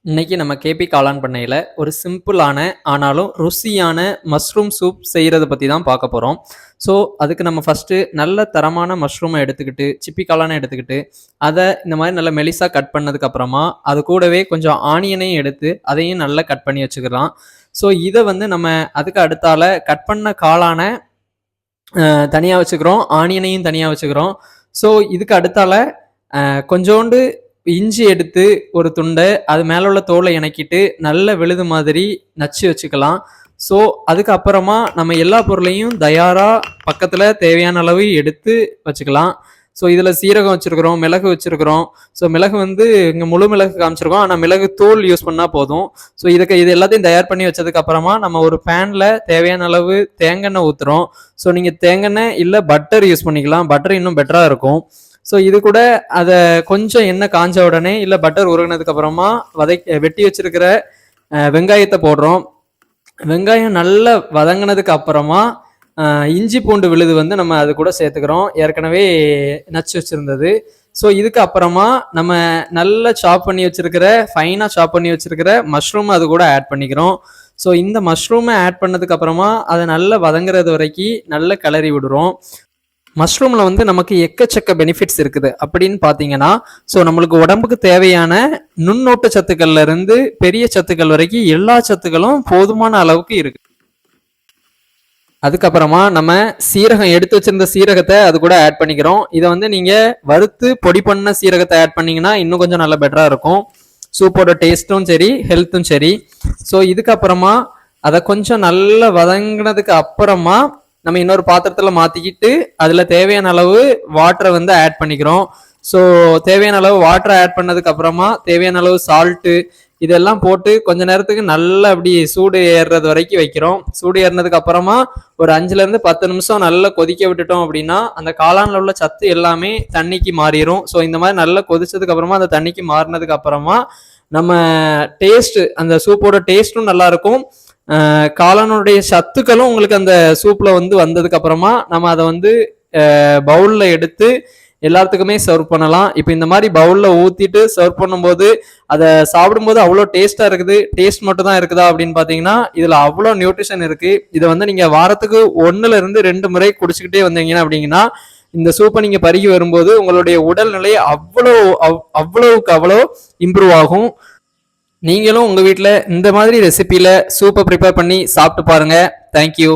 இன்னைக்கு நம்ம கேபி காளான் பண்ணையில் ஒரு சிம்பிளான ஆனாலும் ருசியான மஷ்ரூம் சூப் செய்கிறத பற்றி தான் பார்க்க போகிறோம். ஸோ அதுக்கு நம்ம ஃபஸ்ட்டு நல்ல தரமான மஷ்ரூமை எடுத்துக்கிட்டு சிப்பி காளானை எடுத்துக்கிட்டு அதை இந்த மாதிரி நல்ல மெலிசாக கட் பண்ணதுக்கப்புறமா அது கூடவே கொஞ்சம் ஆனியனையும் எடுத்து அதையும் நல்லா கட் பண்ணி வச்சுக்கலாம். ஸோ இதை நம்ம அதுக்கு அடுத்தால கட் பண்ண காளானை தனியாக வச்சுக்கிறோம், ஆனியனையும் தனியாக வச்சுக்கிறோம். ஸோ இதுக்கு அடுத்தால கொஞ்சோண்டு இஞ்சி எடுத்து ஒரு துண்டை அது மேலே உள்ள தோலை இணக்கிட்டு நல்ல விழுது மாதிரி நச்சு வச்சுக்கலாம். ஸோ அதுக்கப்புறமா நம்ம எல்லா பொருளையும் தயாராக பக்கத்தில் தேவையான அளவு எடுத்து வச்சுக்கலாம். ஸோ இதில் சீரகம் வச்சுருக்கிறோம், மிளகு வச்சுருக்கிறோம். ஸோ மிளகு இங்கே முழு மிளகு காமிச்சிருக்கோம், ஆனால் மிளகு தோல் யூஸ் பண்ணால் போதும். ஸோ இது எல்லாத்தையும் தயார் பண்ணி வச்சதுக்கப்புறமா நம்ம ஒரு பேனில் தேவையான அளவு தேங்காய் ஊற்றுறோம். ஸோ நீங்கள் தேங்காய் இல்லை பட்டர் யூஸ் பண்ணிக்கலாம், பட்டர் இன்னும் பெட்டராக இருக்கும். ஸோ இது கூட அதை கொஞ்சம் எண்ணெய் காஞ்ச உடனே இல்லை பட்டர் உருகினதுக்கு அப்புறமா வெட்டி வச்சிருக்கிற வெங்காயத்தை போடுறோம். வெங்காயம் நல்லா வதங்கினதுக்கு அப்புறமா இஞ்சி பூண்டு விழுது நம்ம அது கூட சேர்த்துக்கிறோம், ஏற்கனவே நச்சு வச்சிருந்தது. ஸோ இதுக்கு அப்புறமா நம்ம நல்லா சாப் பண்ணி வச்சிருக்கிற ஃபைனாக சாப் பண்ணி வச்சிருக்கிற மஷ்ரூம் அது கூட ஆட் பண்ணிக்கிறோம். ஸோ இந்த மஷ்ரூமை ஆட் பண்ணதுக்கு அப்புறமா அதை நல்லா வதங்குறது வரைக்கும் நல்லா கிளறி விடுறோம். மஷ்ரூமில் நமக்கு எக்கச்சக்க பெனிஃபிட்ஸ் இருக்குது அப்படின்னு பார்த்தீங்கன்னா, ஸோ நம்மளுக்கு உடம்புக்கு தேவையான நுண்ணோட்ட சத்துக்கள்ல இருந்து பெரிய சத்துக்கள் வரைக்கும் எல்லா சத்துக்களும் போதுமான அளவுக்கு இருக்கு. அதுக்கப்புறமா நம்ம சீரகம் எடுத்து வச்சிருந்த சீரகத்தை அது கூட ஆட் பண்ணிக்கிறோம். இதை நீங்கள் வறுத்து பொடி பண்ண சீரகத்தை ஆட் பண்ணிங்கன்னா இன்னும் கொஞ்சம் நல்லா பெட்டராக இருக்கும். சூப்போட டேஸ்ட்டும் சரி, ஹெல்த்தும் சரி. ஸோ இதுக்கப்புறமா அதை கொஞ்சம் நல்லா வதங்கினதுக்கு அப்புறமா நம்ம இன்னொரு பாத்திரத்தில் மாற்றிக்கிட்டு அதில் தேவையான அளவு வாட்டரை ஆட் பண்ணிக்கிறோம். ஸோ தேவையான அளவு வாட்டரை ஆட் பண்ணதுக்கு அப்புறமா தேவையான அளவு சால்ட்டு இதெல்லாம் போட்டு கொஞ்ச நேரத்துக்கு நல்லா அப்படி சூடு ஏறுறது வரைக்கும் வைக்கிறோம். சூடு ஏறினதுக்கு அப்புறமா ஒரு 5லேருந்து 10 நிமிஷம் நல்லா கொதிக்க விட்டுட்டோம் அப்படின்னா அந்த காளானில் உள்ள சத்து எல்லாமே தண்ணிக்கு மாறிடும். ஸோ இந்த மாதிரி நல்லா கொதிச்சதுக்கு அப்புறமா அந்த தண்ணிக்கு மாறினதுக்கு அப்புறமா நம்ம டேஸ்ட் அந்த சூப்போட டேஸ்ட்டும் நல்லா இருக்கும். காளானுடைய சத்துக்களும் உங்களுக்கு அந்த சூப்ல வந்ததுக்கு அப்புறமா நம்ம அதை பவுல்ல எடுத்து எல்லாத்துக்குமே சர்வ் பண்ணலாம். இப்போ இந்த மாதிரி பவுல்ல ஊத்திட்டு சர்வ் பண்ணும்போது அதை சாப்பிடும்போது அவ்வளோ டேஸ்டா இருக்குது. டேஸ்ட் மட்டும் தான் இருக்குதா அப்படின்னு பாத்தீங்கன்னா இதுல அவ்வளோ நியூட்ரிஷன் இருக்கு. இதை நீங்க வாரத்துக்கு 1லேருந்து 2 முறை குடிச்சுக்கிட்டே வந்தீங்கன்னா அப்படிங்கன்னா இந்த சூப்பை நீங்க பருகி வரும்போது உங்களுடைய உடல்நிலை அவ்வளவுக்கு அவ்வளோ இம்ப்ரூவ் ஆகும். நீங்களும் உங்க வீட்டில் இந்த மாதிரி ரெசிபியில சூப்பை ப்ரிப்பேர் பண்ணி சாப்பிட்டு பாருங்க. தேங்க்யூ.